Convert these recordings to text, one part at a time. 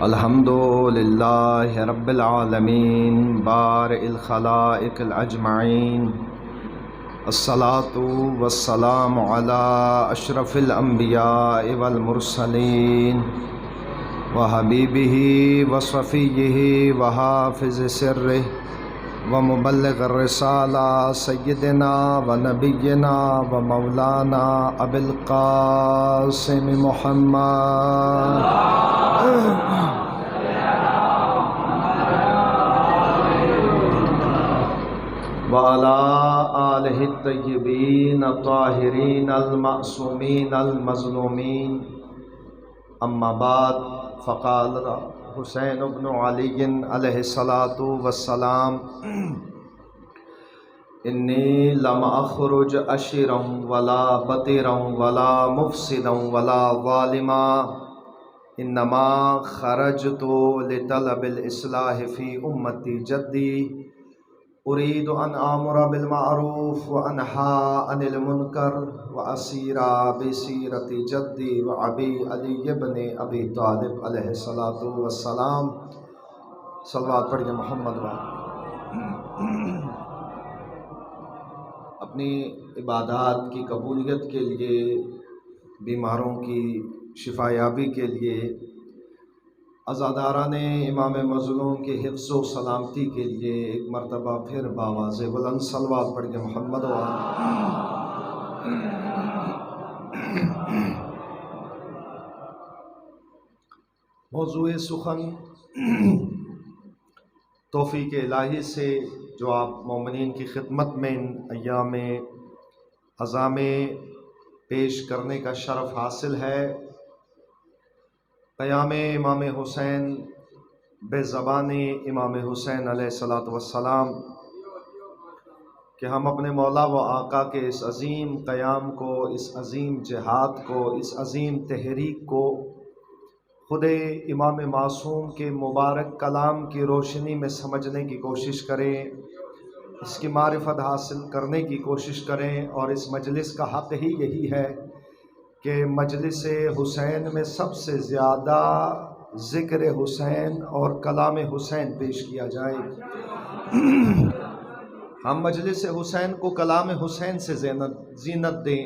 الحمد للہ رب العالمین بارئ الخلائق الاجمعین، الصلاة والسلام علی اشرف الانبیاء والمرسلین وحبیبہ وصفیہ وحافظ سرہ ومبلغ الرسالہ سیدنا ونبینا ومولانا ابی القاسم محمد وعلى آلہ الطیبین الطاہرین المعصومین المظلومین، اما بعد، فقال حسین بن علی علیہ الصلاۃ والسلام: انی لم اخرج اشرا ولا بطرا ولا مفسدا ولا ظالما، انما خرجت لطلب الاصلاح فی امتی جدی، اريد ان آمر بالمعروف وانہى عن المنکر واسیر بسیرت جدی وابی علی بن ابی طالب علیہ الصلاۃ والسلام۔ صلوات پڑھیے محمد وعلیہ۔ اپنی عبادات کی قبولیت کے لیے، بیماروں کی شفا یابی کے لیے، عزاداران امام مظلوم کے حفظ و سلامتی کے لیے ایک مرتبہ پھر باواز بلند صلوات پڑھ کے محمد موضوع سخن توفیق الہی سے جو آپ مومنین کی خدمت میں ان ایام عظام پیش کرنے کا شرف حاصل ہے، قیام امام حسین بے زبان امام حسین علیہ الصلاۃ والسلام، کہ ہم اپنے مولا و آقا کے اس عظیم قیام کو، اس عظیم جہاد کو، اس عظیم تحریک کو خود امام معصوم کے مبارک کلام کی روشنی میں سمجھنے کی کوشش کریں، اس کی معرفت حاصل کرنے کی کوشش کریں، اور اس مجلس کا حق ہی یہی ہے کہ مجلس حسین میں سب سے زیادہ ذکر حسین اور کلام حسین پیش کیا جائے۔ ہم مجلس حسین کو کلام حسین سے زینت دیں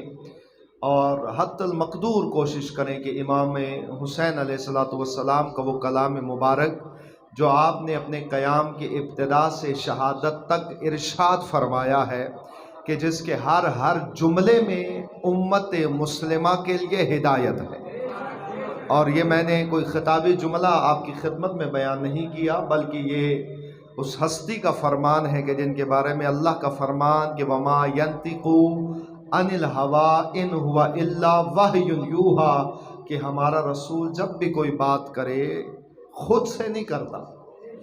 اور حتی المقدور کوشش کریں کہ امام حسین علیہ الصلاۃ والسلام کا وہ کلام مبارک جو آپ نے اپنے قیام کی ابتدا سے شہادت تک ارشاد فرمایا ہے کہ جس کے ہر جملے میں امت مسلمہ کے لیے ہدایت ہے، اور یہ میں نے کوئی خطابی جملہ آپ کی خدمت میں بیان نہیں کیا، بلکہ یہ اس ہستی کا فرمان ہے کہ جن کے بارے میں اللہ کا فرمان کہ وما ينطق عن الهوى ان هو الا وحی یوحی، کہ ہمارا رسول جب بھی کوئی بات کرے خود سے نہیں کرتا،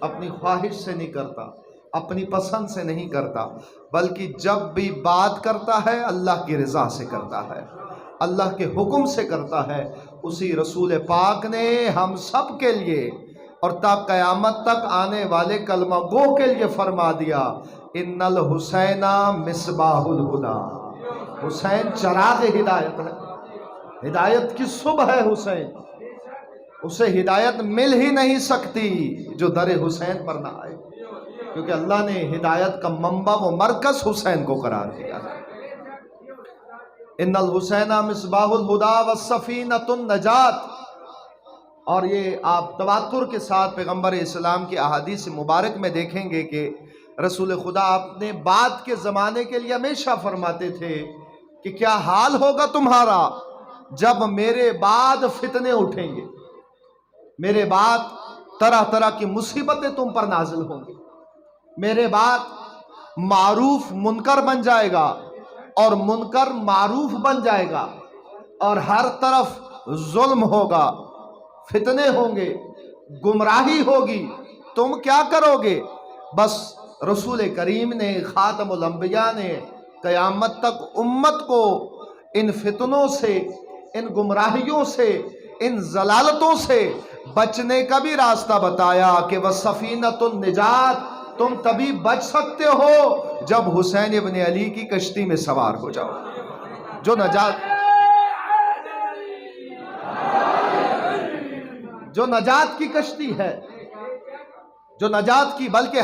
اپنی خواہش سے نہیں کرتا، اپنی پسند سے نہیں کرتا، بلکہ جب بھی بات کرتا ہے اللہ کی رضا سے کرتا ہے، اللہ کے حکم سے کرتا ہے۔ اسی رسول پاک نے ہم سب کے لیے اور تا قیامت تک آنے والے کلمہ گو کے لیے فرما دیا: ان الحسین مصباح الہدی، حسین چراغ ہدایت ہے، ہدایت کی صبح ہے حسین، اسے ہدایت مل ہی نہیں سکتی جو در حسین پر نہ آئے، کیونکہ اللہ نے ہدایت کا منبع و مرکز حسین کو قرار دیا ہے۔ ان الحسین مصباح الہدی والسفینۃ النجات، اور یہ آپ تواتر کے ساتھ پیغمبر اسلام کی احادیث مبارک میں دیکھیں گے کہ رسول خدا اپنے بعد کے زمانے کے لیے ہمیشہ فرماتے تھے کہ کیا حال ہوگا تمہارا جب میرے بعد فتنے اٹھیں گے، میرے بعد طرح طرح کی مصیبتیں تم پر نازل ہوں گی، میرے بعد معروف منکر بن جائے گا اور منکر معروف بن جائے گا، اور ہر طرف ظلم ہوگا، فتنے ہوں گے، گمراہی ہوگی، تم کیا کرو گے؟ بس رسول کریم نے، خاتم الانبیاء نے قیامت تک امت کو ان فتنوں سے، ان گمراہیوں سے، ان ضلالتوں سے بچنے کا بھی راستہ بتایا کہ وَسَفِینَةُ النجات، تم تبھی بچ سکتے ہو جب حسین ابن علی کی کشتی میں سوار ہو جاؤ، جو جو نجات کی کشتی ہے، جو نجات کی، بلکہ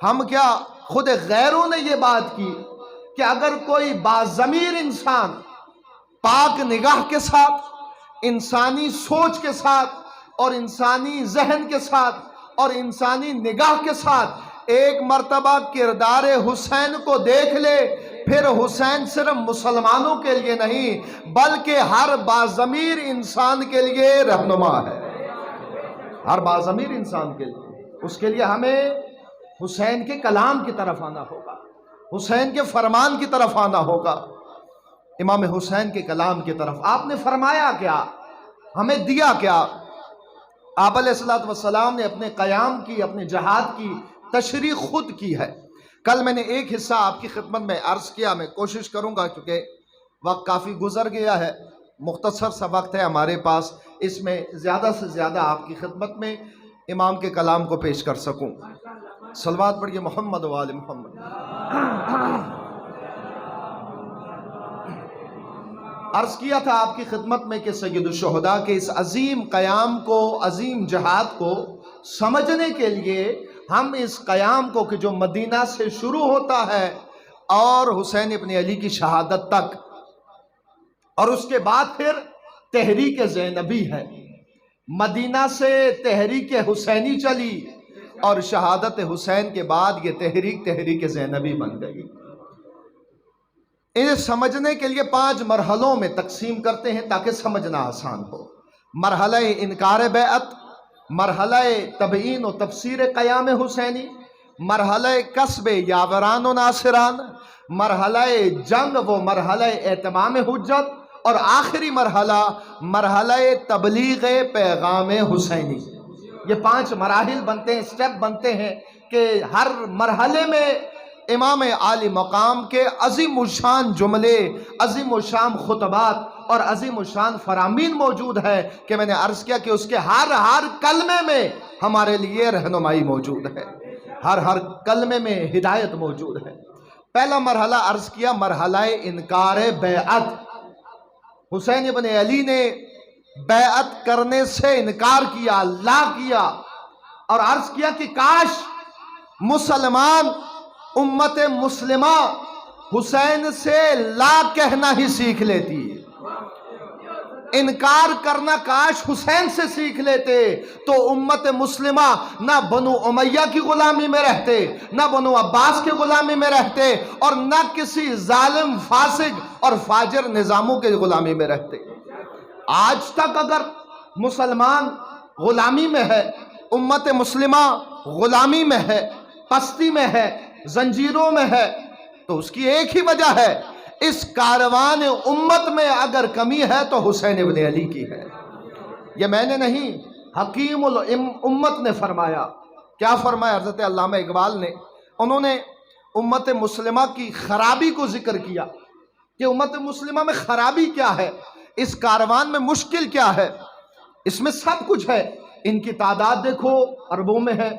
ہم کیا خود غیروں نے یہ بات کی کہ اگر کوئی باضمیر انسان پاک نگاہ کے ساتھ، انسانی سوچ کے ساتھ اور انسانی ذہن کے ساتھ اور انسانی نگاہ کے ساتھ ایک مرتبہ کردار حسین کو دیکھ لے، پھر حسین صرف مسلمانوں کے لیے نہیں بلکہ ہر باضمیر انسان کے لیے رہنما ہے، ہر باضمیر انسان کے لیے۔ اس کے لیے ہمیں حسین کے کلام کی طرف آنا ہوگا، حسین کے فرمان کی طرف آنا ہوگا، امام حسین کے کلام کی طرف۔ آپ نے فرمایا کیا، ہمیں دیا کیا؟ آپ علیہ السلام نے اپنے قیام کی، اپنے جہاد کی تشریح خود کی ہے۔ کل میں نے ایک حصہ آپ کی خدمت میں عرض کیا، میں کوشش کروں گا کیونکہ وقت کافی گزر گیا ہے، مختصر سا وقت ہے ہمارے پاس، اس میں زیادہ سے زیادہ آپ کی خدمت میں امام کے کلام کو پیش کر سکوں۔ صلوات پڑھیے محمد و آل محمد۔ عرض کیا تھا آپ کی خدمت میں کہ سید الشہداء کے اس عظیم قیام کو، عظیم جہاد کو سمجھنے کے لیے ہم اس قیام کو کہ جو مدینہ سے شروع ہوتا ہے اور حسین ابن علی کی شہادت تک، اور اس کے بعد پھر تحریک زینبی ہے، مدینہ سے تحریک حسینی چلی اور شہادت حسین کے بعد یہ تحریک زینبی بن گئی۔ انہیں سمجھنے کے لیے 5 مرحلوں میں تقسیم کرتے ہیں تاکہ سمجھنا آسان ہو۔ مرحلہ انکار بیعت، مرحلہ تبیین و تفسیر قیام حسینی، مرحلہ کسب یاوران و ناصران، مرحلہ جنگ و مرحلہ اہتمام حجت، اور آخری مرحلہ تبلیغ پیغام حسینی۔ یہ 5 مراحل بنتے ہیں، سٹیپ بنتے ہیں کہ ہر مرحلے میں امام عالی مقام کے عظیم الشان جملے، عظیم الشان خطبات اور عظیم الشان فرامین موجود ہے کہ میں نے عرض کیا کہ اس کے ہر کلمے میں ہمارے لیے رہنمائی موجود ہے، ہر کلمے میں ہدایت موجود ہے۔ پہلا مرحلہ عرض کیا، مرحلہ انکار بیعت۔ حسین ابن علی نے بیعت کرنے سے انکار کیا، لا کیا، اور عرض کیا کہ کاش مسلمان، امت مسلمہ حسین سے لا کہنا ہی سیکھ لیتی، انکار کرنا کاش حسین سے سیکھ لیتے تو امت مسلمہ نہ بنو امیہ کی غلامی میں رہتے، نہ بنو عباس کی غلامی میں رہتے، اور نہ کسی ظالم فاسق اور فاجر نظاموں کے غلامی میں رہتے۔ آج تک اگر مسلمان غلامی میں ہے، امت مسلمہ غلامی میں ہے، پستی میں ہے، زنجیروں میں ہے، تو اس کی ایک ہی وجہ ہے، اس کاروان امت میں اگر کمی ہے تو حسین ابن علی کی ہے۔ یہ میں نے نہیں، حکیم الامت نے فرمایا۔ کیا فرمایا حضرت علامہ اقبال نے؟ انہوں نے امت مسلمہ کی خرابی کو ذکر کیا کہ امت مسلمہ میں خرابی کیا ہے، اس کاروان میں مشکل کیا ہے۔ اس میں سب کچھ ہے، ان کی تعداد دیکھو اربوں میں ہے،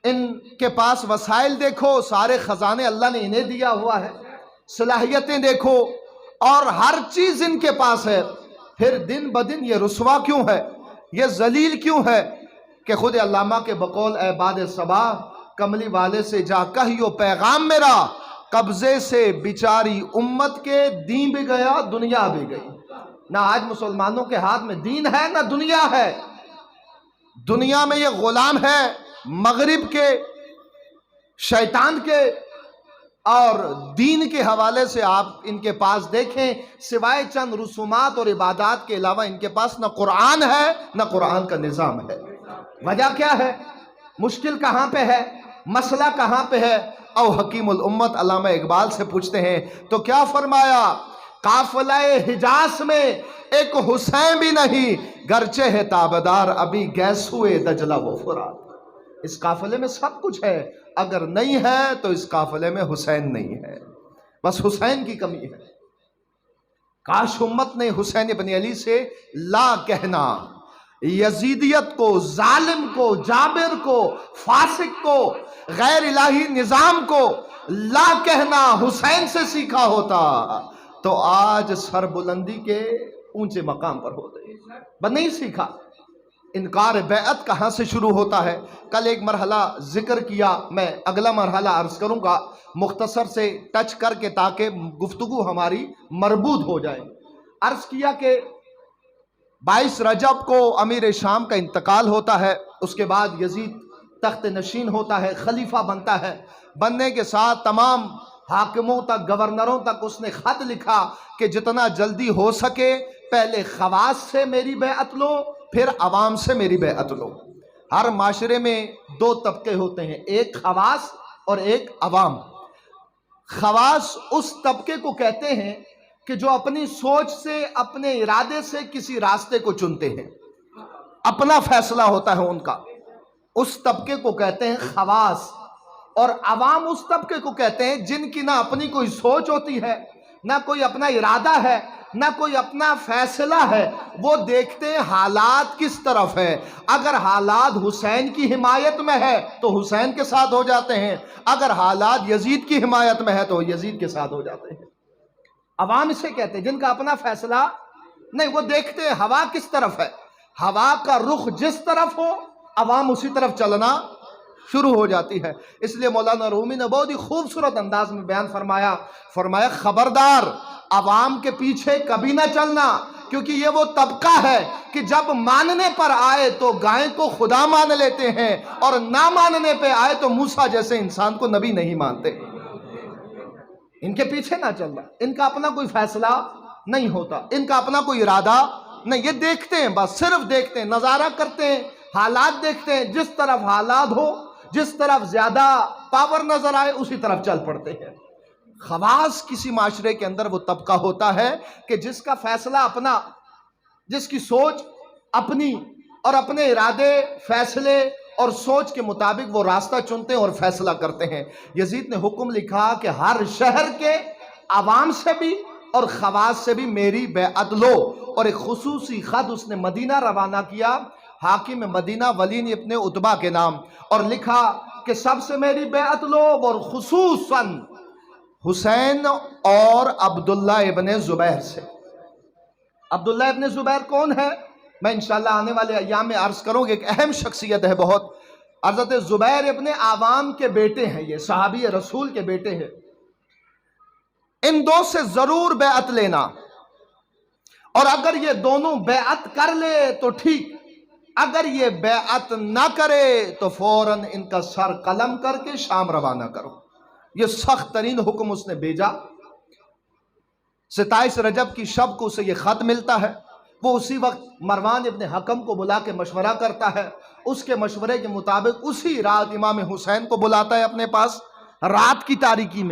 ان کے پاس وسائل دیکھو، سارے خزانے اللہ نے انہیں دیا ہوا ہے، صلاحیتیں دیکھو، اور ہر چیز ان کے پاس ہے، پھر دن بدن یہ رسوا کیوں ہے، یہ ذلیل کیوں ہے کہ خود علامہ کے بقول اے باد صبا، کملی والے سے جا کہیو پیغام میرا، قبضے سے بیچاری امت کے دین بھی گیا دنیا بھی گئی۔ نہ آج مسلمانوں کے ہاتھ میں دین ہے نہ دنیا ہے، دنیا میں یہ غلام ہے مغرب کے، شیطان کے، اور دین کے حوالے سے آپ ان کے پاس دیکھیں سوائے چند رسومات اور عبادات کے علاوہ ان کے پاس نہ قرآن ہے نہ قرآن کا نظام ہے۔ وجہ کیا ہے؟ مشکل کہاں پہ ہے؟ مسئلہ کہاں پہ ہے؟ او حکیم الامت علامہ اقبال سے پوچھتے ہیں تو کیا فرمایا؟ قافلہ حجاز میں ایک حسین بھی نہیں، گرچہ ہے تابدار ابھی گیسوئے دجلہ و فرات۔ اس قافلے میں سب کچھ ہے، اگر نہیں ہے تو اس قافلے میں حسین نہیں ہے، بس حسین کی کمی ہے۔ کاش امت نے حسین ابن علی سے لا کہنا، یزیدیت کو، ظالم کو، جابر کو، فاسق کو، غیر الہی نظام کو لا کہنا حسین سے سیکھا ہوتا تو آج سر بلندی کے اونچے مقام پر ہوتے، بس نہیں سیکھا۔ انکار بیعت کہاں سے شروع ہوتا ہے؟ کل ایک مرحلہ ذکر کیا، میں اگلا مرحلہ عرض کروں گا مختصر سے ٹچ کر کے تاکہ گفتگو ہماری مربوط ہو جائے۔ عرض کیا کہ 22 رجب کو امیر شام کا انتقال ہوتا ہے، اس کے بعد یزید تخت نشین ہوتا ہے، خلیفہ بنتا ہے۔ بننے کے ساتھ تمام حاکموں تک، گورنروں تک اس نے خط لکھا کہ جتنا جلدی ہو سکے پہلے خواص سے میری بیعت لو، پھر عوام سے میری بیعت لو۔ ہر معاشرے میں دو طبقے ہوتے ہیں، ایک خواص اور ایک عوام۔ خواص اس طبقے کو کہتے ہیں کہ جو اپنی سوچ سے، اپنے ارادے سے کسی راستے کو چنتے ہیں، اپنا فیصلہ ہوتا ہے ان کا، اس طبقے کو کہتے ہیں خواص۔ اور عوام اس طبقے کو کہتے ہیں جن کی نہ اپنی کوئی سوچ ہوتی ہے، نہ کوئی اپنا ارادہ ہے، نہ کوئی اپنا فیصلہ ہے، وہ دیکھتے ہیں حالات کس طرف ہے۔ اگر حالات حسین کی حمایت میں ہے تو حسین کے ساتھ ہو جاتے ہیں، اگر حالات یزید کی حمایت میں ہے تو یزید کے ساتھ ہو جاتے ہیں۔ عوام اسے کہتے ہیں جن کا اپنا فیصلہ نہیں، وہ دیکھتے ہیں ہوا کس طرف ہے، ہوا کا رخ جس طرف ہو عوام اسی طرف چلنا شروع ہو جاتی ہے۔ اس لیے مولانا رومی نے بہت ہی خوبصورت انداز میں بیان فرمایا خبردار عوام کے پیچھے کبھی نہ چلنا، کیونکہ یہ وہ طبقہ ہے کہ جب ماننے پر آئے تو گائے کو خدا مان لیتے ہیں، اور نہ ماننے پہ آئے تو موسیٰ جیسے انسان کو نبی نہیں مانتے۔ ان کے پیچھے نہ چلنا، ان کا اپنا کوئی فیصلہ نہیں ہوتا، ان کا اپنا کوئی ارادہ نہیں، یہ دیکھتے ہیں، بس صرف دیکھتے ہیں، نظارہ کرتے ہیں، حالات دیکھتے ہیں، جس طرف حالات ہو، جس طرف زیادہ پاور نظر آئے اسی طرف چل پڑتے ہیں۔ خواص کسی معاشرے کے اندر وہ طبقہ ہوتا ہے کہ جس کا فیصلہ اپنا، جس کی سوچ اپنی اور اپنے ارادے، فیصلے اور سوچ کے مطابق وہ راستہ چنتے ہیں اور فیصلہ کرتے ہیں۔ یزید نے حکم لکھا کہ ہر شہر کے عوام سے بھی اور خواص سے بھی میری بیعت لو، اور ایک خصوصی خط اس نے مدینہ روانہ کیا حاکم مدینہ ولید ابن عتبہ کے نام، اور لکھا کہ سب سے میری بیعت لو، اور خصوصاً حسین اور عبداللہ ابن زبیر سے۔ عبداللہ ابن زبیر کون ہے؟ میں انشاءاللہ آنے والے ایام میں عرض کروں گا، ایک اہم شخصیت ہے بہت۔ حضرت زبیر ابن عوام کے بیٹے ہیں، یہ صحابی رسول کے بیٹے ہیں۔ ان دو سے ضرور بیعت لینا، اور اگر یہ دونوں بیعت کر لے تو ٹھیک، اگر یہ بیعت نہ کرے تو فوراً ان کا سر قلم کر کے شام روانہ کرو۔ یہ سخت ترین حکم اس نے بھیجا۔ 27 رجب کی شب کو اسے یہ خط ملتا ہے، وہ اسی وقت مروان ابن حکم کو بلا کے مشورہ کرتا ہے، اس کے مشورے کے مطابق اسی رات امام حسین کو بلاتا ہے اپنے پاس، رات کی تاریکی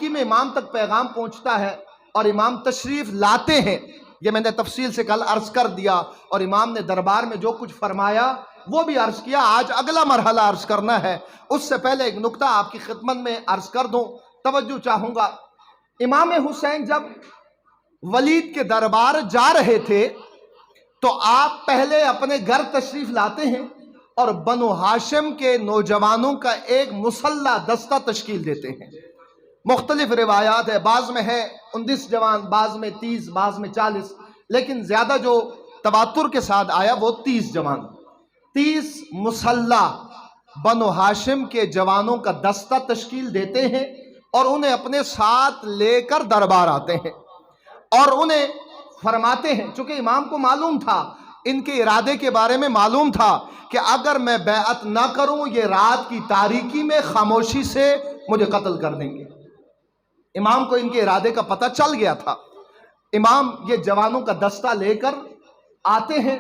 میں امام تک پیغام پہنچتا ہے، اور امام تشریف لاتے ہیں۔ یہ میں نے تفصیل سے کل عرض کر دیا، اور امام نے دربار میں جو کچھ فرمایا وہ بھی عرض کیا۔ آج اگلا مرحلہ عرض کرنا ہے، اس سے پہلے ایک نکتہ آپ کی خدمت میں عرض کر دوں، توجہ چاہوں گا۔ امام حسین جب ولید کے دربار جا رہے تھے تو آپ پہلے اپنے گھر تشریف لاتے ہیں اور بنو ہاشم کے نوجوانوں کا ایک مسلح دستہ تشکیل دیتے ہیں۔ مختلف روایات ہے، بعض میں ہے 19 جوان، بعض میں 30، بعض میں 40، لیکن زیادہ جو تواتر کے ساتھ آیا وہ 30 جوان، 30 مسلح بنو ہاشم کے جوانوں کا دستہ تشکیل دیتے ہیں، اور انہیں اپنے ساتھ لے کر دربار آتے ہیں، اور انہیں فرماتے ہیں، چونکہ امام کو معلوم تھا، ان کے ارادے کے بارے میں معلوم تھا کہ اگر میں بیعت نہ کروں یہ رات کی تاریکی میں خاموشی سے مجھے قتل کر دیں گے۔ امام کو ان کے ارادے کا پتہ چل گیا تھا۔ امام یہ جوانوں کا دستہ لے کر آتے ہیں،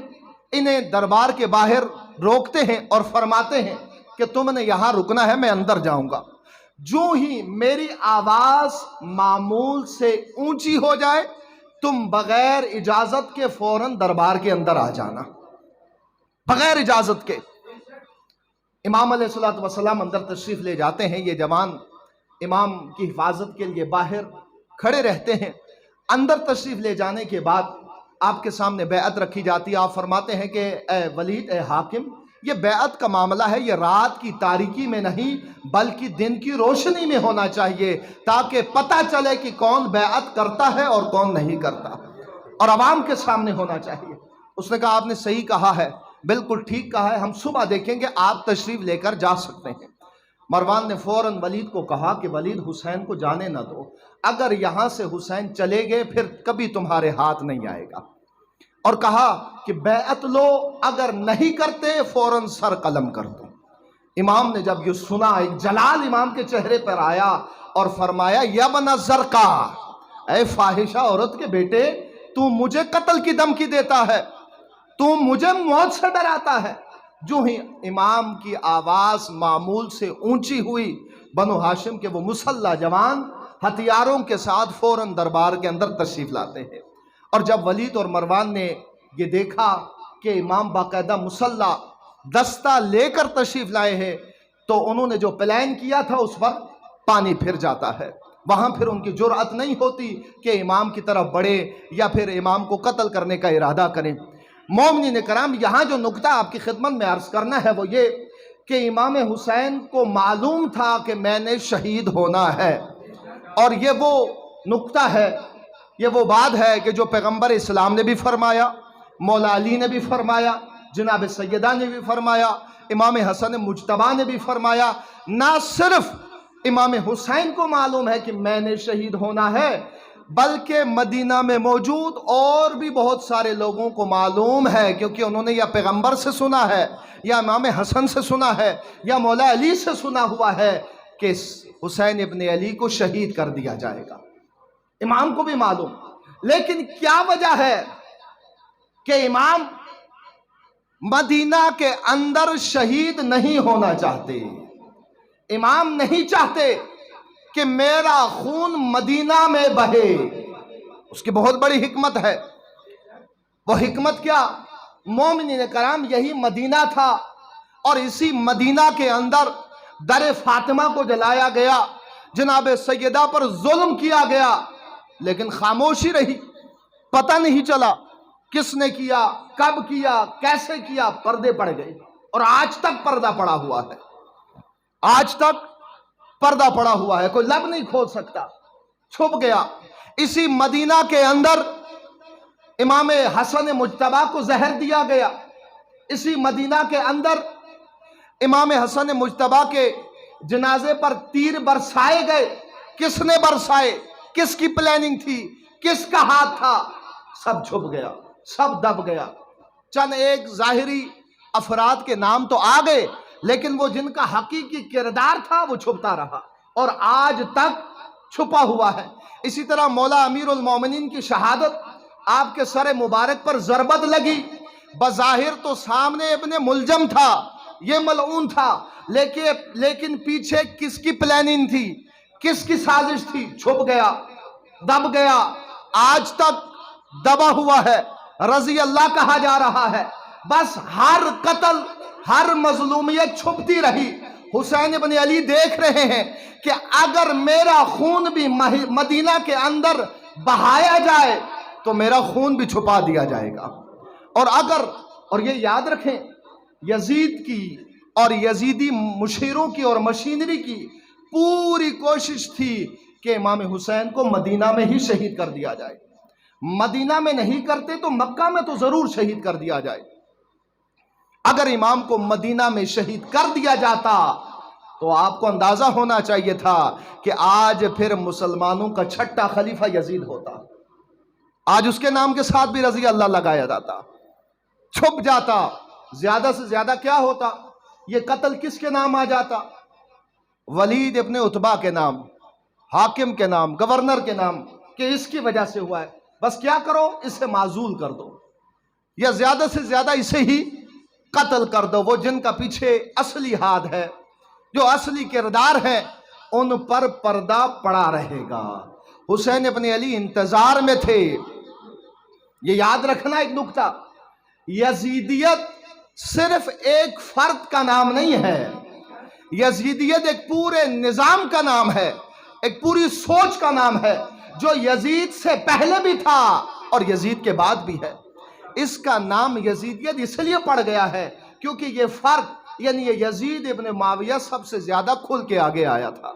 انہیں دربار کے باہر روکتے ہیں اور فرماتے ہیں کہ تم نے یہاں رکنا ہے، میں اندر جاؤں گا۔ جو ہی میری آواز معمول سے اونچی ہو جائے تم بغیر اجازت کے فوراً دربار کے اندر آ جانا، بغیر اجازت کے۔ امام علیہ السلام اندر تشریف لے جاتے ہیں، یہ جوان امام کی حفاظت کے لیے باہر کھڑے رہتے ہیں۔ اندر تشریف لے جانے کے بعد آپ کے سامنے بیعت رکھی جاتی ہے۔ آپ فرماتے ہیں کہ اے ولید، اے حاکم، یہ بیعت کا معاملہ ہے، یہ رات کی تاریکی میں نہیں بلکہ دن کی روشنی میں ہونا چاہیے، تاکہ پتہ چلے کہ کون بیعت کرتا ہے اور کون نہیں کرتا، اور عوام کے سامنے ہونا چاہیے۔ اس نے کہا آپ نے صحیح کہا ہے، بالکل ٹھیک کہا ہے، ہم صبح دیکھیں گے، آپ تشریف لے کر جا سکتے ہیں۔ مروان نے فوراً ولید کو کہا کہ ولید حسین کو جانے نہ دو، اگر یہاں سے حسین چلے گئے پھر کبھی تمہارے ہاتھ نہیں آئے گا، اور کہا کہ بیعت لو، اگر نہیں کرتے فوراً سر قلم کر دو۔ امام نے جب یہ سنا، ایک جلال امام کے چہرے پر آیا اور فرمایا یا بن زرقا، اے فاحشہ عورت کے بیٹے، تو مجھے قتل کی دھمکی دیتا ہے، تو مجھے موت سے ڈراتا ہے۔ جو ہی امام کی آواز معمول سے اونچی ہوئی، بنو ہاشم کے وہ مسلح جوان ہتھیاروں کے ساتھ فوراً دربار کے اندر تشریف لاتے ہیں۔ اور جب ولید اور مروان نے یہ دیکھا کہ امام باقاعدہ مسلح دستہ لے کر تشریف لائے ہیں، تو انہوں نے جو پلان کیا تھا اس پر پانی پھر جاتا ہے۔ وہاں پھر ان کی جرأت نہیں ہوتی کہ امام کی طرف بڑھے یا پھر امام کو قتل کرنے کا ارادہ کریں۔ مومنین کرام، یہاں جو نکتہ آپ کی خدمت میں عرض کرنا ہے وہ یہ کہ امام حسین کو معلوم تھا کہ میں نے شہید ہونا ہے، اور یہ وہ نکتہ ہے، یہ وہ بات ہے کہ جو پیغمبر اسلام نے بھی فرمایا، مولا علی نے بھی فرمایا، جناب سیدہ نے بھی فرمایا، امام حسن مجتبیٰ نے بھی فرمایا۔ نہ صرف امام حسین کو معلوم ہے کہ میں نے شہید ہونا ہے، بلکہ مدینہ میں موجود اور بھی بہت سارے لوگوں کو معلوم ہے، کیونکہ انہوں نے یا پیغمبر سے سنا ہے، یا امام حسن سے سنا ہے، یا مولا علی سے سنا ہوا ہے کہ حسین ابن علی کو شہید کر دیا جائے گا۔ امام کو بھی معلوم، لیکن کیا وجہ ہے کہ امام مدینہ کے اندر شہید نہیں ہونا چاہتے؟ امام نہیں چاہتے کہ میرا خون مدینہ میں بہے۔ اس کی بہت بڑی حکمت ہے۔ وہ حکمت کیا؟ مومنین کرام، یہی مدینہ تھا، اور اسی مدینہ کے اندر در فاطمہ کو جلایا گیا، جناب سیدہ پر ظلم کیا گیا، لیکن خاموشی رہی، پتہ نہیں چلا کس نے کیا، کب کیا، کیسے کیا، پردے پڑ گئے، اور آج تک پردہ پڑا ہوا ہے، آج تک پردہ پڑا ہوا ہے، کوئی لب نہیں کھول سکتا، چھپ گیا۔ اسی مدینہ کے اندر امام حسن مجتبیٰ کو زہر دیا گیا، اسی مدینہ کے اندر امام حسن مجتبیٰ کے جنازے پر تیر برسائے گئے۔ کس نے برسائے؟ کس کی پلاننگ تھی؟ کس کا ہاتھ تھا؟ سب چھپ گیا، سب دب گیا۔ چند ایک ظاہری افراد کے نام تو آ گئے، لیکن وہ جن کا حقیقی کردار تھا وہ چھپتا رہا، اور آج تک چھپا ہوا ہے۔ اسی طرح مولا امیر المومنین کی شہادت، آپ کے سر مبارک پر ضربت لگی، بظاہر تو سامنے ابن ملجم تھا، یہ ملعون تھا، لیکن پیچھے کس کی پلاننگ تھی، کس کی سازش تھی؟ چھپ گیا، دب گیا، آج تک دبا ہوا ہے، رضی اللہ کہا جا رہا ہے۔ بس ہر قتل، ہر مظلومیت چھپتی رہی۔ حسین ابن علی دیکھ رہے ہیں کہ اگر میرا خون بھی مدینہ کے اندر بہایا جائے تو میرا خون بھی چھپا دیا جائے گا، اور یہ یاد رکھیں، یزید کی اور یزیدی مشیروں کی اور مشینری کی پوری کوشش تھی کہ امام حسین کو مدینہ میں ہی شہید کر دیا جائے۔ مدینہ میں نہیں کرتے تو مکہ میں تو ضرور شہید کر دیا جائے۔ اگر امام کو مدینہ میں شہید کر دیا جاتا تو آپ کو اندازہ ہونا چاہیے تھا کہ آج پھر مسلمانوں کا چھٹا خلیفہ یزید ہوتا، آج اس کے نام کے ساتھ بھی رضی اللہ لگایا جاتا، چھپ جاتا، زیادہ سے زیادہ کیا ہوتا؟ یہ قتل کس کے نام آ جاتا؟ ولید ابن عتبہ کے نام، حاکم کے نام، گورنر کے نام، کہ اس کی وجہ سے ہوا ہے، بس کیا کرو، اسے معزول کر دو، یا زیادہ سے زیادہ اسے ہی قتل کر دو۔ وہ جن کا پیچھے اصلی ہاتھ ہے، جو اصلی کردار ہے، ان پر پردہ پڑا رہے گا۔ حسین ابن علی انتظار میں تھے۔ یہ یاد رکھنا ایک نکتہ، یزیدیت صرف ایک فرد کا نام نہیں ہے، یزیدیت ایک پورے نظام کا نام ہے، ایک پوری سوچ کا نام ہے، جو یزید سے پہلے بھی تھا اور یزید کے بعد بھی ہے۔ اس کا نام یزیدیت اس لیے پڑ گیا ہے کیونکہ یہ فرد، یعنی یہ یزید ابن معاویہ سب سے زیادہ کھل کے آگے آیا تھا،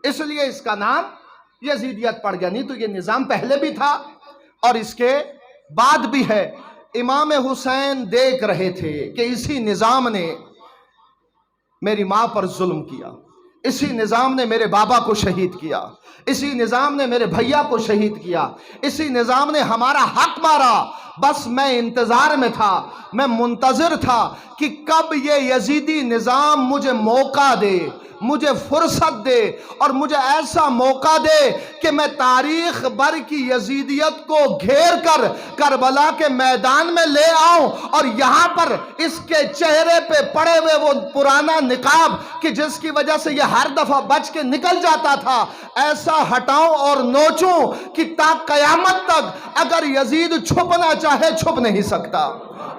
اس لیے اس کا نام یزیدیت پڑ گیا، نہیں تو یہ نظام پہلے بھی تھا اور اس کے بعد بھی ہے۔ امام حسین دیکھ رہے تھے کہ اسی نظام نے میری ماں پر ظلم کیا، اسی نظام نے میرے بابا کو شہید کیا، اسی نظام نے میرے بھیا کو شہید کیا، اسی نظام نے ہمارا حق مارا۔ بس میں انتظار میں تھا، میں منتظر تھا کہ کب یہ یزیدی نظام مجھے موقع دے، مجھے فرصت دے اور مجھے ایسا موقع دے کہ میں تاریخ بھر کی یزیدیت کو گھیر کر کربلا کے میدان میں لے آؤں اور یہاں پر اس کے چہرے پہ پڑے ہوئے وہ پرانا نقاب کہ جس کی وجہ سے یہ ہر دفعہ بچ کے نکل جاتا تھا، ایسا ہٹاؤں اور نوچوں کہ تا قیامت تک اگر یزید چھپنا چاہے چھپ نہیں سکتا،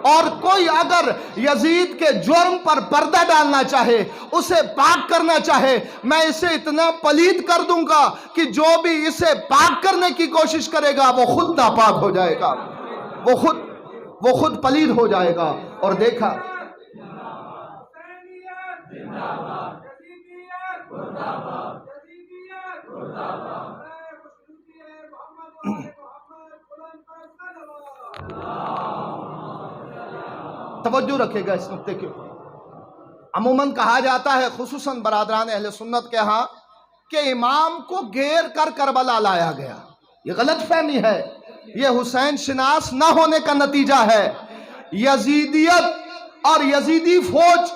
اور کوئی اگر یزید کے جرم پر پردہ ڈالنا چاہے، اسے پاک کرنا چاہے، میں اسے اتنا پلید کر دوں گا کہ جو بھی اسے پاک کرنے کی کوشش کرے گا وہ خود ناپاک ہو جائے گا، وہ خود پلید ہو جائے گا۔ اور دیکھا توجہ رکھے گا اس نقطے کے اوپر۔ عموماً کہا جاتا ہے خصوصاً برادران اہل سنت کے ہاں کہ امام کو گھیر کر کربلا لایا گیا، یہ غلط فہمی ہے، یہ حسین شناس نہ ہونے کا نتیجہ ہے۔ یزیدیت اور یزیدی فوج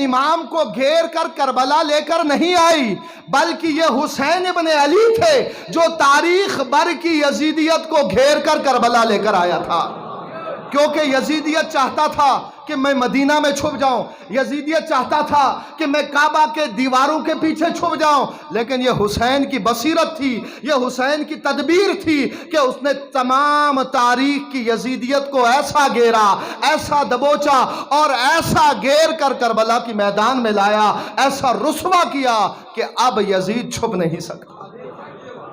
امام کو گھیر کر کربلا لے کر نہیں آئی، بلکہ یہ حسین ابن علی تھے جو تاریخ بھر کی یزیدیت کو گھیر کر کربلا لے کر آیا تھا، کیونکہ یزیدیت چاہتا تھا کہ میں مدینہ میں چھپ جاؤں، یزیدیت چاہتا تھا کہ میں کعبہ کے دیواروں کے پیچھے چھپ جاؤں، لیکن یہ حسین کی بصیرت تھی، یہ حسین کی تدبیر تھی کہ اس نے تمام تاریخ کی یزیدیت کو ایسا گھیرا، ایسا دبوچا اور ایسا گھیر کر کربلا کی میدان میں لایا، ایسا رسوا کیا کہ اب یزید چھپ نہیں سکتا،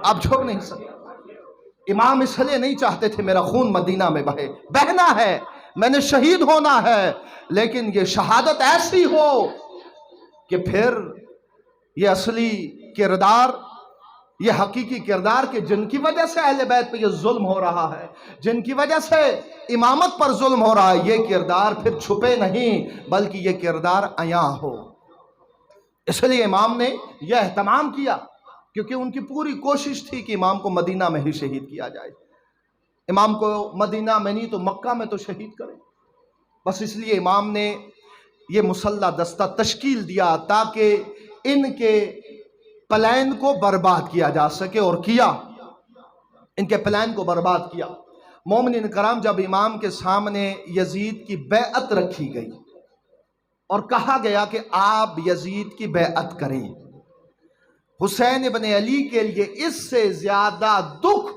اب چھپ نہیں سکتا۔ امام اس لیے نہیں چاہتے تھے میرا خون مدینہ میں بہے، بہنا ہے، میں نے شہید ہونا ہے، لیکن یہ شہادت ایسی ہو کہ پھر یہ اصلی کردار، یہ حقیقی کردار کہ جن کی وجہ سے اہل بیت پہ یہ ظلم ہو رہا ہے، جن کی وجہ سے امامت پر ظلم ہو رہا ہے، یہ کردار پھر چھپے نہیں بلکہ یہ کردار عیاں ہو۔ اس لیے امام نے یہ اہتمام کیا، کیونکہ ان کی پوری کوشش تھی کہ امام کو مدینہ میں ہی شہید کیا جائے، امام کو مدینہ میں نہیں تو مکہ میں تو شہید کریں۔ بس اس لیے امام نے یہ مسلح دستہ تشکیل دیا تاکہ ان کے پلان کو برباد کیا جا سکے، اور کیا، ان کے پلان کو برباد کیا۔ مومنین کرام، جب امام کے سامنے یزید کی بیعت رکھی گئی اور کہا گیا کہ آپ یزید کی بیعت کریں، حسین ابن علی کے لیے اس سے زیادہ دکھ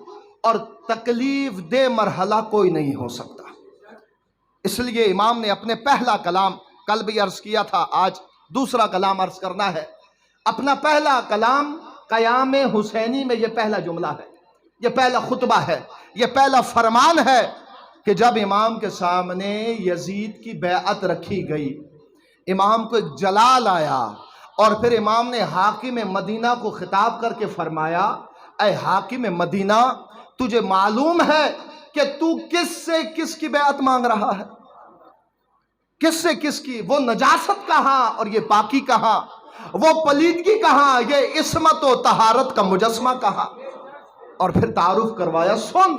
اور تکلیف دہ مرحلہ کوئی نہیں ہو سکتا۔ اس لیے امام نے اپنے پہلا کلام، کل بھی عرض کیا تھا، آج دوسرا کلام عرض کرنا ہے، اپنا پہلا کلام قیام حسینی میں یہ پہلا جملہ ہے، یہ پہلا خطبہ ہے، یہ پہلا فرمان ہے کہ جب امام کے سامنے یزید کی بیعت رکھی گئی، امام کو ایک جلال آیا، اور پھر امام نے حاکم مدینہ کو خطاب کر کے فرمایا، اے حاکم مدینہ، تجھے معلوم ہے کہ تو کس سے کس کی بیعت مانگ رہا ہے؟ کس سے کس کی؟ وہ نجاست کہاں اور یہ پاکی کہاں؟ وہ پلیدگی کہاں، یہ عصمت و طہارت کا مجسمہ کہاں؟ اور پھر تعارف کروایا، سن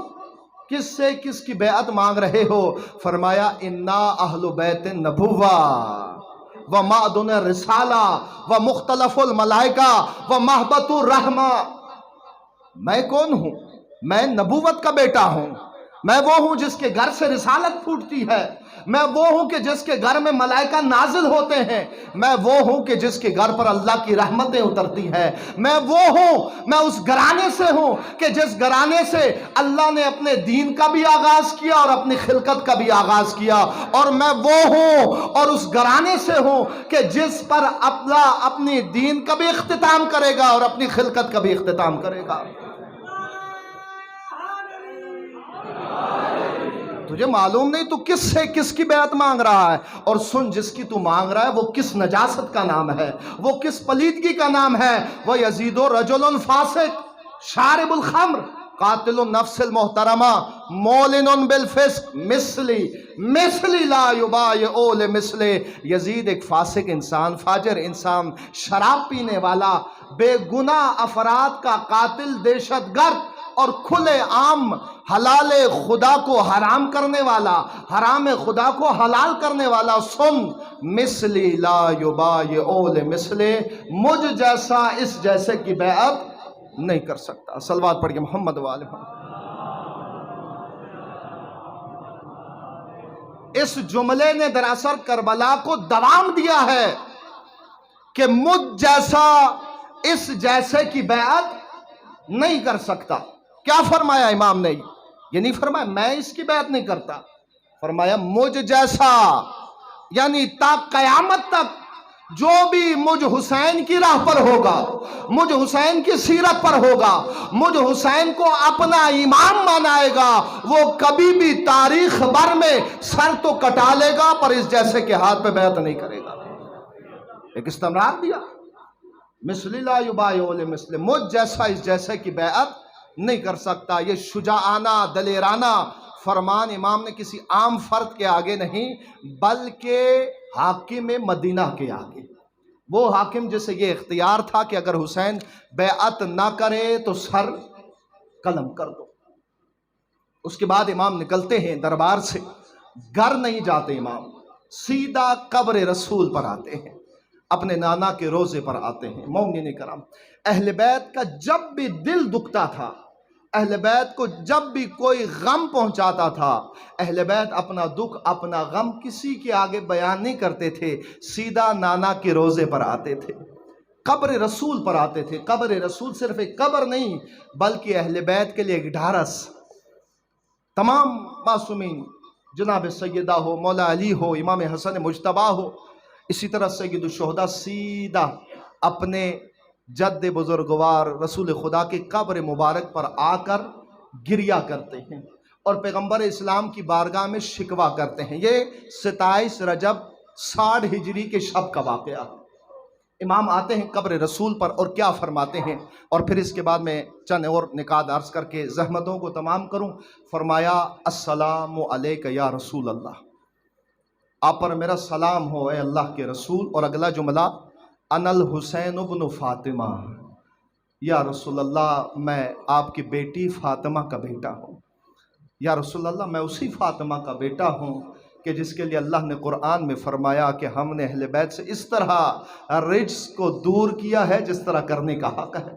کس سے کس کی بیعت مانگ رہے ہو؟ فرمایا، انا اہل بیت نبوہ و معدن رسالہ و مختلف الملائکہ و محبت الرحمہ۔ میں کون ہوں؟ میں نبوت کا بیٹا ہوں، میں وہ ہوں جس کے گھر سے رسالت پھوٹتی ہے، میں وہ ہوں کہ جس کے گھر میں ملائکہ نازل ہوتے ہیں، میں وہ ہوں کہ جس کے گھر پر اللہ کی رحمتیں اترتی ہیں، میں وہ ہوں، میں اس گھرانے سے ہوں کہ جس گھرانے سے اللہ نے اپنے دین کا بھی آغاز کیا اور اپنی خلقت کا بھی آغاز کیا، اور میں وہ ہوں اور اس گھرانے سے ہوں کہ جس پر اللہ اپنی دین کا بھی اختتام کرے گا اور اپنی خلقت کا بھی اختتام کرے گا۔ تجھے معلوم نہیں تو کس سے کس کی بیعت مانگ رہا ہے، اور سن جس کی تو مانگ رہا ہے وہ کس نجاست کا نام ہے، وہ کس پلیدگی کا نام ہے، وہ یزید رجل فاسق شارب الخمر، قاتل النفس المحترمہ مولن بالفسق مثلی لا یبایع لمثلہ۔ یزید ایک فاسق انسان، فاجر انسان، شراب پینے والا، بے گناہ افراد کا قاتل، دہشت گرد اور کھلے عام حلال خدا کو حرام کرنے والا، حرام خدا کو حلال کرنے والا، سن مثلی لا یبایع لمثلہ، مجھ جیسا اس جیسے کی بیعت نہیں کر سکتا۔ صلوات پڑھیے محمد وآلہ محمد۔ اس جملے نے دراصل کربلا کو دوام دیا ہے کہ مجھ جیسا اس جیسے کی بیعت نہیں کر سکتا۔ کیا فرمایا امام نے؟ یہ نہیں فرمایا میں اس کی بیعت نہیں کرتا، فرمایا مجھ جیسا، یعنی تا قیامت تک جو بھی مجھ حسین کی راہ پر ہوگا، مجھ حسین کی سیرت پر ہوگا، مجھ حسین کو اپنا امام منائے گا، وہ کبھی بھی تاریخ بھر میں سر تو کٹا لے گا پر اس جیسے کے ہاتھ پہ بیعت نہیں کرے گا۔ ایک استمرار دیا، مثلی لا یبایع لمثلہ، مجھ جیسا اس جیسے کی بیعت نہیں کر سکتا۔ یہ شجاعانہ دلیرانہ فرمان امام نے کسی عام فرد کے آگے نہیں بلکہ حاکم مدینہ کے آگے، وہ حاکم جسے یہ اختیار تھا کہ اگر حسین بیعت نہ کرے تو سر قلم کر دو۔ اس کے بعد امام نکلتے ہیں دربار سے، گھر نہیں جاتے امام، سیدھا قبر رسول پر آتے ہیں، اپنے نانا کے روزے پر آتے ہیں۔ مومنین کرام، اہل بیت کا جب بھی دل دکھتا تھا، اہل بیت کو جب بھی کوئی غم پہنچاتا تھا، اہل بیت اپنا دکھ اپنا غم کسی کے آگے بیان نہیں کرتے تھے، سیدھا نانا کے روزے پر آتے تھے، قبر رسول پر آتے تھے۔ قبر رسول صرف ایک قبر نہیں بلکہ اہل بیت کے لیے ایک ڈھارس، تمام معصومین، جناب سیدہ ہو، مولا علی ہو، امام حسن مجتبیٰ ہو، اسی طرح سید الشہداء سیدھا اپنے جد بزرگوار رسول خدا کے قبر مبارک پر آ کر گریہ کرتے ہیں اور پیغمبر اسلام کی بارگاہ میں شکوہ کرتے ہیں۔ یہ 27 رجب 60 ہجری کے شب کا واقعہ۔ امام آتے ہیں قبر رسول پر اور کیا فرماتے ہیں، اور پھر اس کے بعد میں چند اور نکات عرض کر کے زحمتوں کو تمام کروں۔ فرمایا السلام علیک یا رسول اللہ، آپ پر میرا سلام ہو اے اللہ کے رسول۔ اور اگلا جملہ انا الحسین ابن فاطمہ، یا رسول اللہ میں آپ کی بیٹی فاطمہ کا بیٹا ہوں، یا رسول اللہ میں اسی فاطمہ کا بیٹا ہوں کہ جس کے لیے اللہ نے قرآن میں فرمایا کہ ہم نے اہل بیت سے اس طرح رجس کو دور کیا ہے جس طرح کرنے کا حق ہے،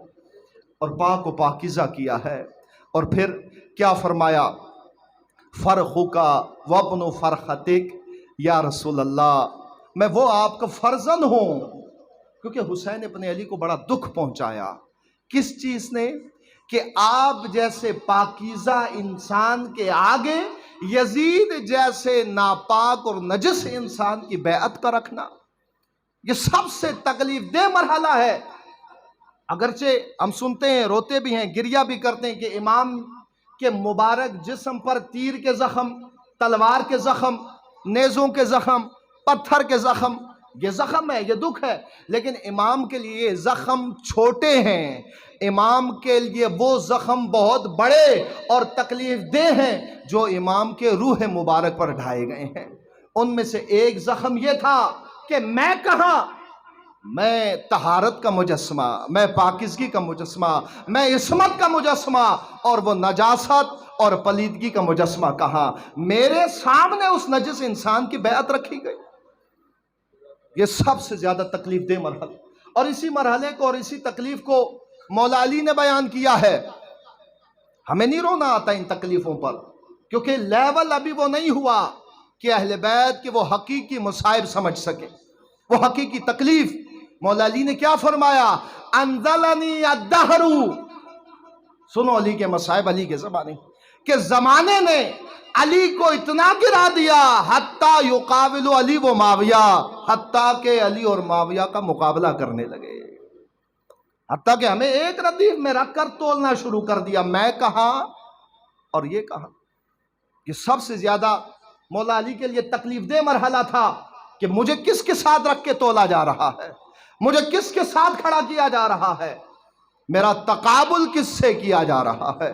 اور پاک و پاکیزہ کیا ہے۔ اور پھر کیا فرمایا، فرخک وابن فرختک، یا رسول اللہ میں وہ آپ کا فرزند ہوں، کیونکہ حسین ابن علی کو بڑا دکھ پہنچایا۔ کس چیز نے؟ کہ آپ جیسے پاکیزہ انسان کے آگے یزید جیسے ناپاک اور نجس انسان کی بیعت کا رکھنا، یہ سب سے تکلیف دہ مرحلہ ہے۔ اگرچہ ہم سنتے ہیں، روتے بھی ہیں، گریہ بھی کرتے ہیں کہ امام کے مبارک جسم پر تیر کے زخم، تلوار کے زخم، نیزوں کے زخم، پتھر کے زخم، یہ زخم ہے، یہ دکھ ہے، لیکن امام کے لیے یہ زخم چھوٹے ہیں، امام کے لیے وہ زخم بہت بڑے اور تکلیف دہ ہیں جو امام کے روح مبارک پر ڈھائے گئے ہیں۔ ان میں سے ایک زخم یہ تھا کہ میں کہاں، میں طہارت کا مجسمہ، میں پاکیزگی کا مجسمہ، میں عصمت کا مجسمہ، اور وہ نجاست اور پلیدگی کا مجسمہ کہاں؟ میرے سامنے اس نجس انسان کی بیعت رکھی گئی۔ یہ سب سے زیادہ تکلیف دہ مرحلہ، اور اسی مرحلے کو اور اسی تکلیف کو مولا علی نے بیان کیا ہے۔ ہمیں نہیں رونا آتا ان تکلیفوں پر، کیونکہ لیول ابھی وہ نہیں ہوا کہ اہل بیت کے وہ حقیقی مصائب سمجھ سکے، وہ حقیقی تکلیف۔ مولا علی نے کیا فرمایا، انزلنی الدہر، سنو علی کے مصائب، علی کے زمانے کہ زمانے نے علی کو اتنا گرا دیا، حتیٰ یقابل علی و معاویہ، حتیٰ کہ علی اور معاویہ کا مقابلہ کرنے لگے، حتیٰ کہ ہمیں ایک ردیف میں رکھ کر تولنا شروع کر دیا، میں کہاں اور یہ کہاں۔ یہ سب سے زیادہ مولا علی کے لیے تکلیف دہ مرحلہ تھا کہ مجھے کس کے ساتھ رکھ کے تولا جا رہا ہے، مجھے کس کے ساتھ کھڑا کیا جا رہا ہے، میرا تقابل کس سے کیا جا رہا ہے۔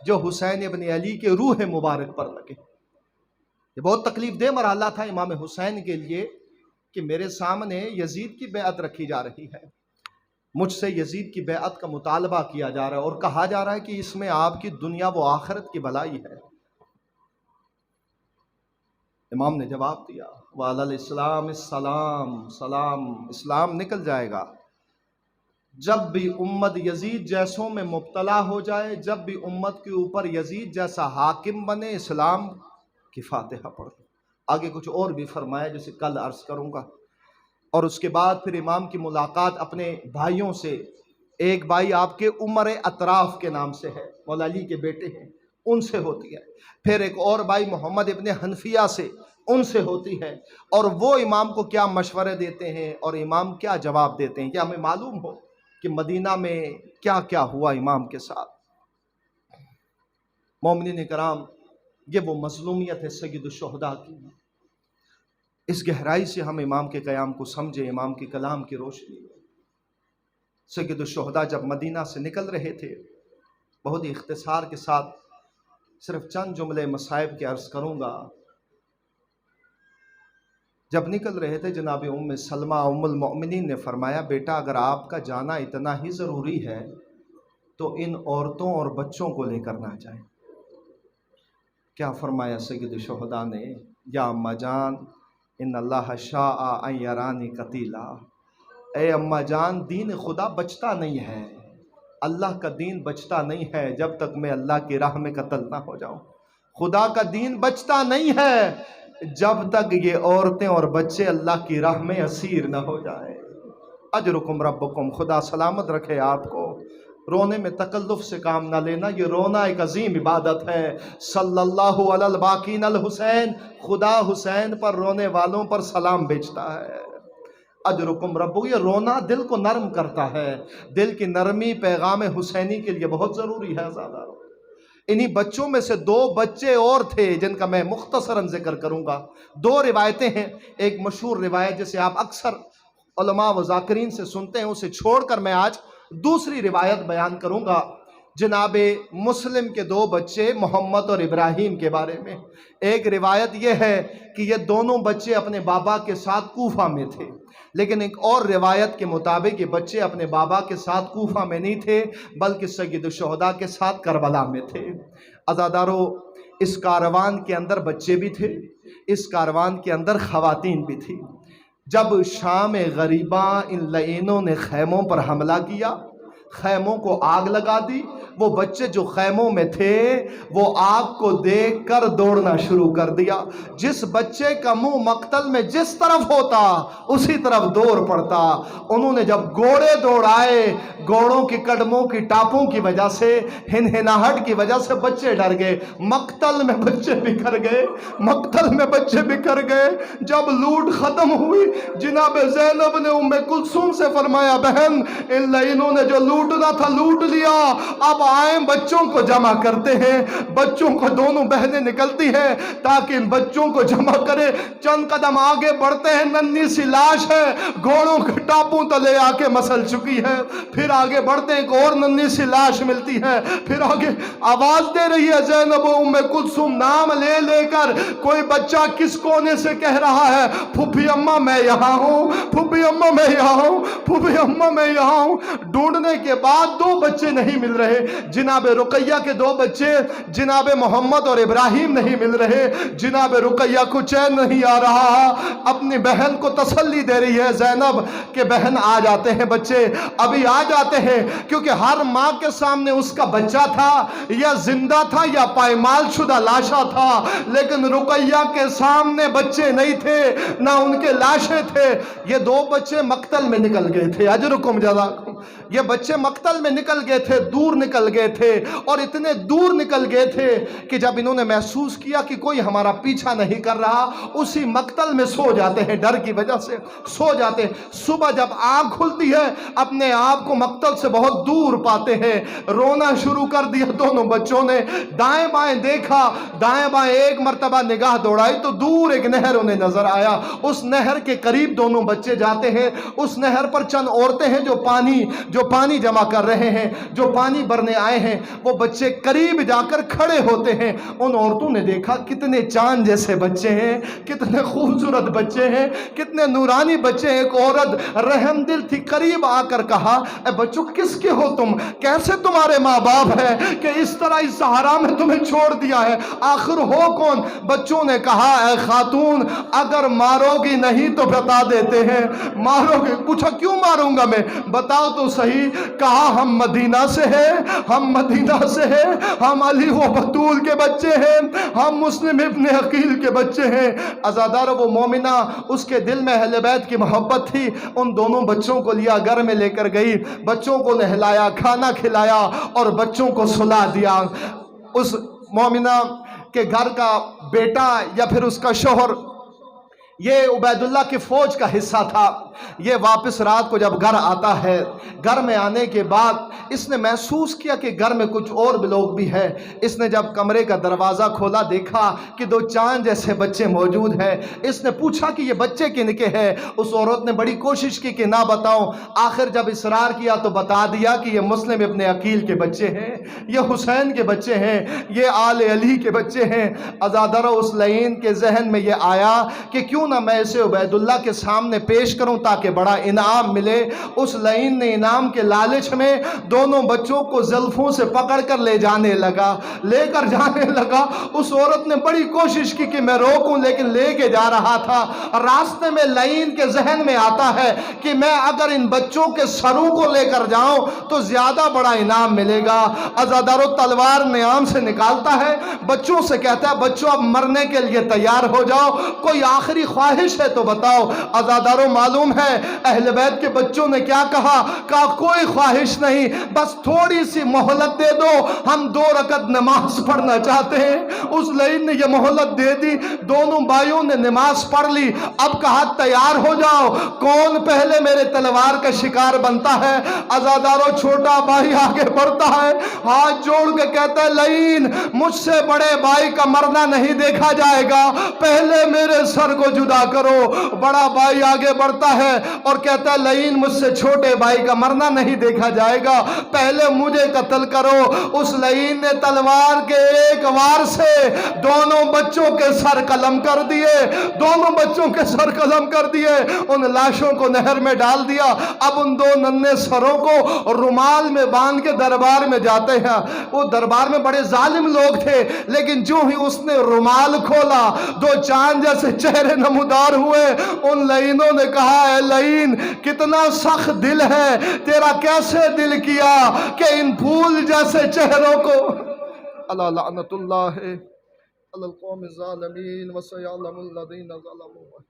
جو حسین ابن علی کے روح مبارک پر لگے۔ یہ بہت تکلیف دہ مرحلہ تھا امام حسین کے لیے کہ میرے سامنے یزید کی بیعت رکھی جا رہی ہے، مجھ سے یزید کی بیعت کا مطالبہ کیا جا رہا ہے اور کہا جا رہا ہے کہ اس میں آپ کی دنیا و آخرت کی بھلائی ہے۔ امام نے جواب دیا وعلی الاسلام السلام، سلام، اسلام نکل جائے گا جب بھی امت یزید جیسوں میں مبتلا ہو جائے، جب بھی امت کے اوپر یزید جیسا حاکم بنے، اسلام کی فاتحہ پڑھ لو۔ آگے کچھ اور بھی فرمایا جسے کل عرض کروں گا۔ اور اس کے بعد پھر امام کی ملاقات اپنے بھائیوں سے، ایک بھائی آپ کے عمر اطراف کے نام سے ہے، مولا علی کے بیٹے ہیں، ان سے ہوتی ہے۔ پھر ایک اور بھائی محمد ابن حنفیہ سے، ان سے ہوتی ہے۔ اور وہ امام کو کیا مشورے دیتے ہیں اور امام کیا جواب دیتے ہیں، کیا ہمیں معلوم ہو کہ مدینہ میں کیا کیا ہوا امام کے ساتھ۔ مومنین کرام، یہ وہ مظلومیت ہے سید الشہداء کی۔ اس گہرائی سے ہم امام کے قیام کو سمجھے، امام کے کلام کی روشنی میں۔ سید الشہداء جب مدینہ سے نکل رہے تھے، بہت ہی اختصار کے ساتھ صرف چند جملے مصائب کے عرض کروں گا۔ جب نکل رہے تھے جناب ام سلمہ ام المؤمنین نے فرمایا بیٹا اگر آپ کا جانا اتنا ہی ضروری ہے تو ان عورتوں اور بچوں کو لے کر نہ جائیں۔ کیا فرمایا سید الشہداء نے؟ یا اماں جان ان اللہ شاء ان یرانی قتیلا، اے اماں جان دین خدا بچتا نہیں ہے، اللہ کا دین بچتا نہیں ہے جب تک میں اللہ کی راہ میں قتل نہ ہو جاؤں۔ خدا کا دین بچتا نہیں ہے جب تک یہ عورتیں اور بچے اللہ کی راہ میں اسیر نہ ہو جائیں۔ اجرکم ربکم، خدا سلامت رکھے آپ کو۔ رونے میں تکلف سے کام نہ لینا، یہ رونا ایک عظیم عبادت ہے۔ صلی اللہ علی الباقین الحسین، خدا حسین پر رونے والوں پر سلام بھیجتا ہے۔ اجرکم ربکم، یہ رونا دل کو نرم کرتا ہے، دل کی نرمی پیغام حسینی کے لیے بہت ضروری ہے۔ زیادہ انہی بچوں میں سے 2 بچے اور تھے جن کا میں مختصراً ذکر کروں گا۔ 2 روایتیں ہیں، ایک مشہور روایت جسے آپ اکثر علماء و ذاکرین سے سنتے ہیں، اسے چھوڑ کر میں آج دوسری روایت بیان کروں گا جناب مسلم کے 2 بچے محمد اور ابراہیم کے بارے میں۔ ایک روایت یہ ہے کہ یہ دونوں بچے اپنے بابا کے ساتھ کوفہ میں تھے، لیکن ایک اور روایت کے مطابق یہ بچے اپنے بابا کے ساتھ کوفہ میں نہیں تھے بلکہ سید الشہداء کے ساتھ کربلا میں تھے۔ عزادارو، اس کاروان کے اندر بچے بھی تھے، اس کاروان کے اندر خواتین بھی تھی۔ جب شام غریباں ان لعینوں نے خیموں پر حملہ کیا، خیموں کو آگ لگا دی، وہ بچے جو خیموں میں تھے وہ آگ کو دیکھ کر دوڑنا شروع کر دیا۔ جس بچے کا منہ مقتل میں جس طرف ہوتا اسی طرف دوڑ پڑتا۔ انہوں نے جب گھوڑے دوڑائے، گھوڑوں کی قدموں کی ٹاپوں کی وجہ سے، ہنہناہٹ کی وجہ سے بچے ڈر گئے، مقتل میں بچے بکھر گئے، مقتل میں بچے بکھر گئے۔ جب لوٹ ختم ہوئی، جناب زینب نے ام کلثوم سے فرمایا بہن ان لعینوں نے جو لوٹنا تھا لوٹ لیا، اب آئیں بچوں کو جمع کرتے ہیں۔ بچوں کو دونوں بہنیں نکلتی ہیں تاکہ ان بچوں کو جمع کرے۔ چند قدم آگے بڑھتے ہیں، ننھی سی لاش ہے، گھوڑوں کے ٹاپوں تلے آ کے مسل چکی ہے۔ پھر آگے بڑھتے ہیں، ایک اور ننھی سی لاش ملتی ہے۔ پھر آگے آواز دے رہی ہے زینب ام کلثوم نام لے لے کر، کوئی بچہ کس کونے سے کہہ رہا ہے پھوپھی اماں میں یہاں ہوں، پھوپھی اماں میں یہاں ہوں، پھوپھی اماں میں یہاں ہوں۔ ڈھونڈنے کے بعد 2 بچے نہیں مل رہے، جناب رقیہ کے 2 بچے جناب محمد اور ابراہیم نہیں مل رہے۔ جناب رقیہ کو چین نہیں آ رہا، اپنی بہن کو تسلی دے رہی ہے زینب کہ بہن آ جاتے ہیں بچے، ابھی آ جاتے ہیں، کیونکہ ہر ماں کے سامنے اس کا بچہ تھا، یا زندہ تھا یا پائمال شدہ لاشا تھا، لیکن رقیہ کے سامنے بچے نہیں تھے، نہ ان کے لاشیں تھے۔ یہ 2 بچے مقتل میں نکل گئے تھے، اجرکم جزاکم، یہ بچے مقتل میں نکل گئے تھے، دور نکل گئے تھے، اور اتنے دور نکل گئے تھے کہ جب انہوں نے محسوس کیا کہ کوئی ہمارا پیچھا نہیں کر رہا، اسی مقتل میں سو جاتے ہیں، ڈر کی وجہ سے سو جاتے ہیں۔ صبح جب آنکھ کھلتی ہے اپنے آپ کو مقتل سے بہت دور پاتے ہیں۔ رونا شروع کر دیا دونوں بچوں نے، دائیں بائیں دیکھا، دائیں بائیں ایک مرتبہ نگاہ دوڑائی تو دور ایک نہر انہیں نظر آیا۔ اس نہر کے قریب دونوں بچے جاتے ہیں، اس نہر پر چند عورتیں ہیں جو پانی جو پانی جمع کر رہے ہیں، جو پانی بھرنے آئے ہیں، وہ بچے قریب جا کر کھڑے ہوتے ہیں۔ ان عورتوں نے دیکھا کتنے چاند جیسے بچے ہیں، کتنے خوبصورت بچے ہیں، کتنے نورانی بچے ہیں۔ ایک عورت رحم دل تھی، قریب آ کر کہا اے بچوں کس کے ہو تم؟ کیسے تمہارے ماں باپ ہے کہ اس طرح اس صحرا میں تمہیں چھوڑ دیا ہے؟ آخر ہو کون؟ بچوں نے کہا اے خاتون اگر مارو گی نہیں تو بتا دیتے ہیں۔ مارو گے؟ پوچھا کیوں ماروں گا میں، بتاؤ تو صحیح۔ کہا ہم مدینہ سے ہیں، ہم مدینہ سے ہیں، ہم علی و بطول کے بچے ہیں، ہم مسلم ابن عقیل کے بچے ہیں۔ عزادار وہ مومنہ، اس کے دل میں اہل بیت کی محبت تھی، ان دونوں بچوں کو لیا گھر میں لے کر گئی، بچوں کو نہلایا، کھانا کھلایا اور بچوں کو سلا دیا۔ اس مومنہ کے گھر کا بیٹا یا پھر اس کا شوہر یہ عبید اللہ کی فوج کا حصہ تھا۔ یہ واپس رات کو جب گھر آتا ہے، گھر میں آنے کے بعد اس نے محسوس کیا کہ گھر میں کچھ اور بھی لوگ بھی ہیں۔ اس نے جب کمرے کا دروازہ کھولا دیکھا کہ دو چاند جیسے بچے موجود ہیں۔ اس نے پوچھا کہ یہ بچے کن کے ہیں؟ اس عورت نے بڑی کوشش کی کہ نہ بتاؤں، آخر جب اصرار کیا تو بتا دیا کہ یہ مسلم ابن عقیل کے بچے ہیں، یہ حسین کے بچے ہیں، یہ آل علی کے بچے ہیں۔ عزادارہ اس لعین کے ذہن میں یہ آیا کہ کیوں نہ میں اسے عبید اللہ کے سامنے پیش کروں تاکہ بڑا انعام ملے۔ اس لعین نے انعام کے لالچ میں دونوں بچوں کو زلفوں سے پکڑ کر لے جانے لگا۔ اس عورت نے بڑی کوشش کی کہ میں روکوں لیکن لے کے جا رہا تھا۔ راستے میں لعین کے ذہن میں آتا ہے کہ میں اگر ان بچوں کے سروں کو لے کر جاؤں تو زیادہ بڑا انعام ملے گا۔ عزادارو تلوار نیام سے نکالتا ہے، بچوں سے کہتا ہے بچوں اب مرنے کے لیے تیار ہو جاؤ، کوئی آخری خواہش ہے تو بتاؤ۔ عزادارو معلوم ہے اہل بیت کے بچوں نے کیا کہا؟ کہا کوئی خواہش نہیں، بس تھوڑی سی مہلت دے دو، ہم 2 رکعت نماز پڑھنا چاہتے ہیں۔ اس لعین نے یہ مہلت دے دی، دونوں بھائیوں نے نماز پڑھ لی۔ اب کہا تیار ہو جاؤ، کون پہلے میرے تلوار کا شکار بنتا ہے؟ عزادارو چھوٹا بھائی آگے بڑھتا ہے، ہاتھ جوڑ کے کہتا ہے لعین مجھ سے بڑے بھائی کا مرنا نہیں دیکھا جائے گا، پہلے میرے سر کو جدا کرو۔ بڑا بھائی آگے بڑھتا ہے اور کہتا ہے لعین مجھ سے چھوٹے بھائی کا مرنا نہیں دیکھا جائے گا، پہلے مجھے قتل کرو۔ اس لعین نے تلوار کے ایک وار سے دونوں بچوں کے سر قلم کر دیے، دونوں بچوں کے سر قلم کر دیے، ان لاشوں کو نہر میں ڈال دیا۔ اب ان 2 ننھے سروں کو رومال میں باندھ کے دربار میں جاتے ہیں۔ وہ دربار میں بڑے ظالم لوگ تھے، لیکن جو ہی اس نے رومال کھولا 2 چاند جیسے چہرے نمودار ہوئے۔ ان لعینوں نے کہا اے لعین کتنا سخت دل ہے تیرا، کیسے دل کیا کہ ان پھول جیسے چہروں کو۔ اللہ لعنت اللہ علی القوم الظالمین وسیعلم الذین ظلموا۔